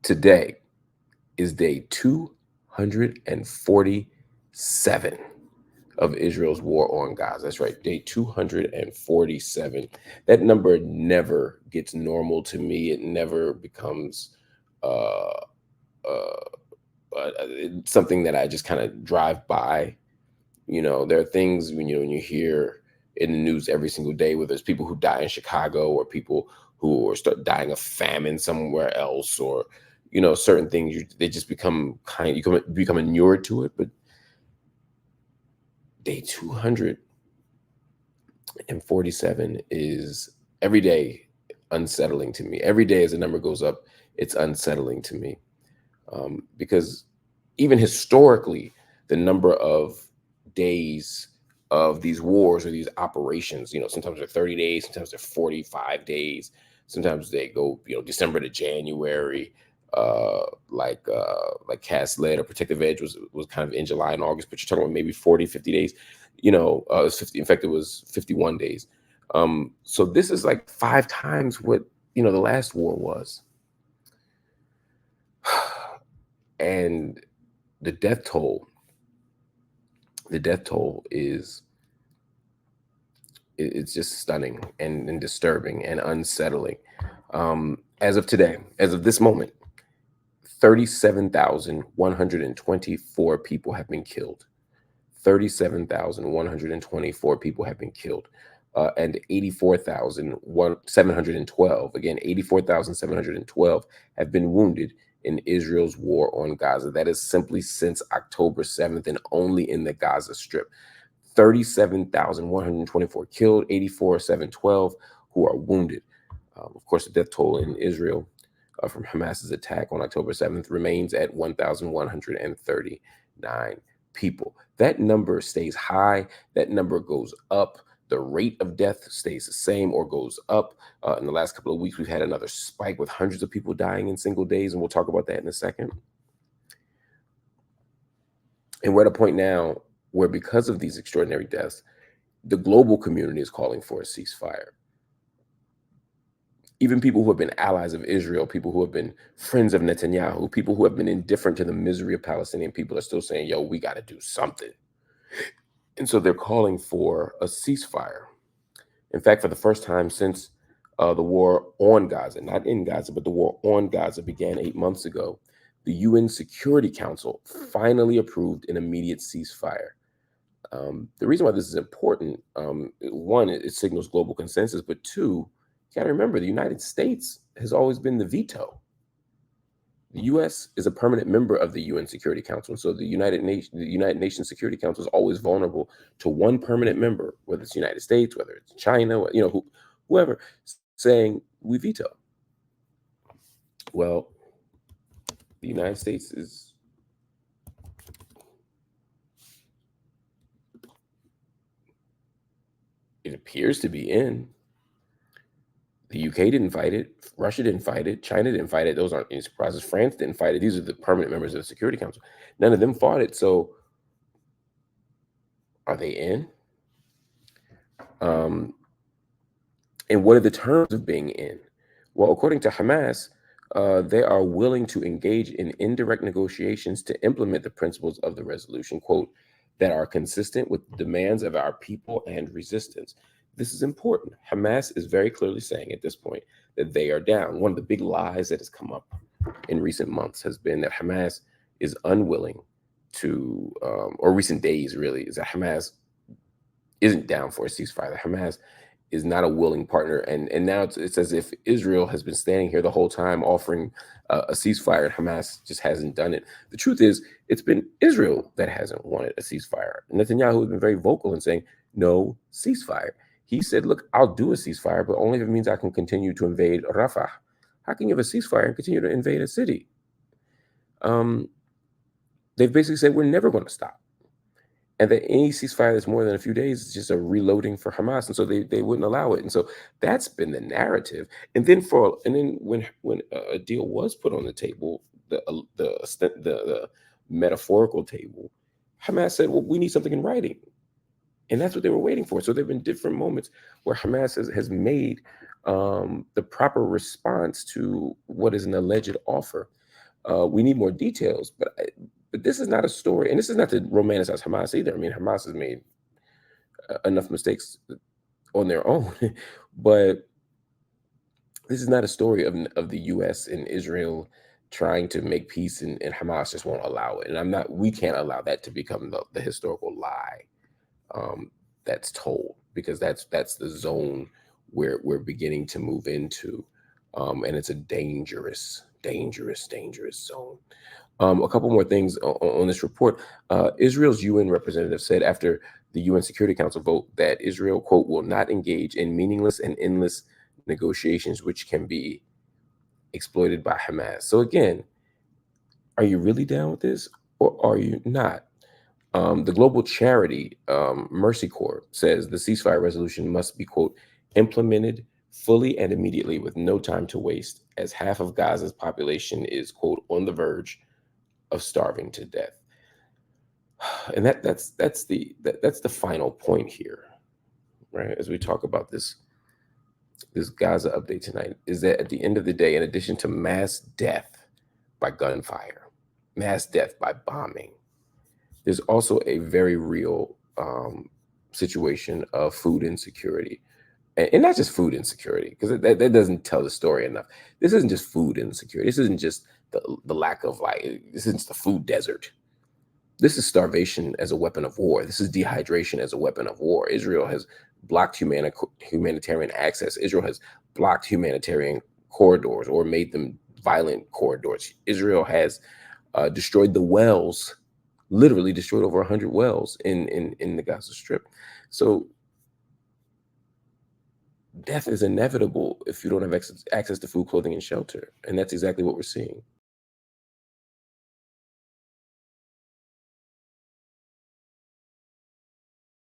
Today is day 247 of Israel's war on Gaza. That's right, day 247. That number never gets normal to me. It never becomes uh, something that I just kind of drive by. There are things when you hear in the news every single day, whether it's people who die in Chicago or people who are start dying of famine somewhere else, or certain things they just become become inured to it. But day 247 is every day unsettling to me. Every day as the number goes up, it's unsettling to me, because even historically, the number of days of these wars or these operations, sometimes they're 30 days, sometimes they're 45 days, sometimes they go, December to January, like Cast Lead or Protective Edge was kind of in July and August, but you're talking about maybe 40, 50 days, it was 50, in fact, it was 51 days. So this is like 5 times what, the last war was. And the death toll is it's just stunning and disturbing and unsettling. As of today, as of this moment, 37,124 people have been killed. 37,124 people have been killed. And 84,712, again, 84,712 have been wounded in Israel's war on Gaza. That is simply since October 7th and only in the Gaza Strip. 37,124 killed, 84,712 who are wounded. Of course, the death toll in Israel from Hamas's attack on October 7th remains at 1,139 people. That number stays high. That number goes up. The rate of death stays the same or goes up. In the last couple of weeks, we've had another spike with hundreds of people dying in single days, and we'll talk about that in a second. And we're at a point now where, because of these extraordinary deaths, the global community is calling for a ceasefire. Even people who have been allies of Israel, people who have been friends of Netanyahu, people who have been indifferent to the misery of Palestinian people are still saying, yo, we got to do something. And so they're calling for a ceasefire. In fact, for the first time since the war on Gaza, not in Gaza, but the war on Gaza began 8 months ago, the UN Security Council finally approved an immediate ceasefire. The reason why this is important, one, it signals global consensus, but two, you got to remember the United States has always been the veto. The U.S. is a permanent member of the UN Security Council, so the United Nations Security Council is always vulnerable to one permanent member, whether it's the United States, whether it's China, whoever, saying we veto. Well, the United States it appears to be in. The UK didn't fight it. Russia didn't fight it. China didn't fight it. Those aren't any surprises. France didn't fight it. These are the permanent members of the Security Council. None of them fought it. So are they in? And what are the terms of being in? Well, according to Hamas, they are willing to engage in indirect negotiations to implement the principles of the resolution, quote, that are consistent with the demands of our people and resistance. This is important. Hamas is very clearly saying at this point that they are down. One of the big lies that has come up in recent months has been that Hamas is unwilling to, or recent days really, is that Hamas isn't down for a ceasefire. That Hamas is not a willing partner. And now it's as if Israel has been standing here the whole time offering a ceasefire, and Hamas just hasn't done it. The truth is, it's been Israel that hasn't wanted a ceasefire. Netanyahu has been very vocal in saying, no ceasefire. He said, look, I'll do a ceasefire, but only if it means I can continue to invade Rafah. How can you have a ceasefire and continue to invade a city? They've basically said, we're never going to stop. And that any ceasefire that's more than a few days is just a reloading for Hamas, and so they wouldn't allow it. And so that's been the narrative. And then when a deal was put on the table, the metaphorical table, Hamas said, "Well, we need something in writing," and that's what they were waiting for. So there've been different moments where Hamas has made the proper response to what is an alleged offer. We need more details, but this is not a story, and this is not to romanticize Hamas either. I mean, Hamas has made enough mistakes on their own, but this is not a story of the U.S. and Israel trying to make peace, and Hamas just won't allow it. And we can't allow that to become the historical lie um, that's told, because that's the zone where we're beginning to move into, and it's a dangerous, dangerous, dangerous zone. A couple more things on this report. Israel's UN representative said after the UN Security Council vote that Israel, quote, will not engage in meaningless and endless negotiations which can be exploited by Hamas. So again, are you really down with this or are you not? The global charity Mercy Corps says the ceasefire resolution must be, quote, implemented fully and immediately with no time to waste, as half of Gaza's population is, quote, on the verge of starving to death. And that's the final point here, right? As we talk about this Gaza update tonight, is that at the end of the day, in addition to mass death by gunfire, mass death by bombing, there's also a very real situation of food insecurity. And not just food insecurity, because that doesn't tell the story enough. This isn't just food insecurity. This isn't just the lack of this isn't the food desert. This is starvation as a weapon of war. This is dehydration as a weapon of war. Israel has blocked humanitarian access. Israel has blocked humanitarian corridors or made them violent corridors. Israel has destroyed the wells, literally destroyed over 100 wells in the Gaza Strip. So death is inevitable if you don't have access to food, clothing, and shelter. And that's exactly what we're seeing.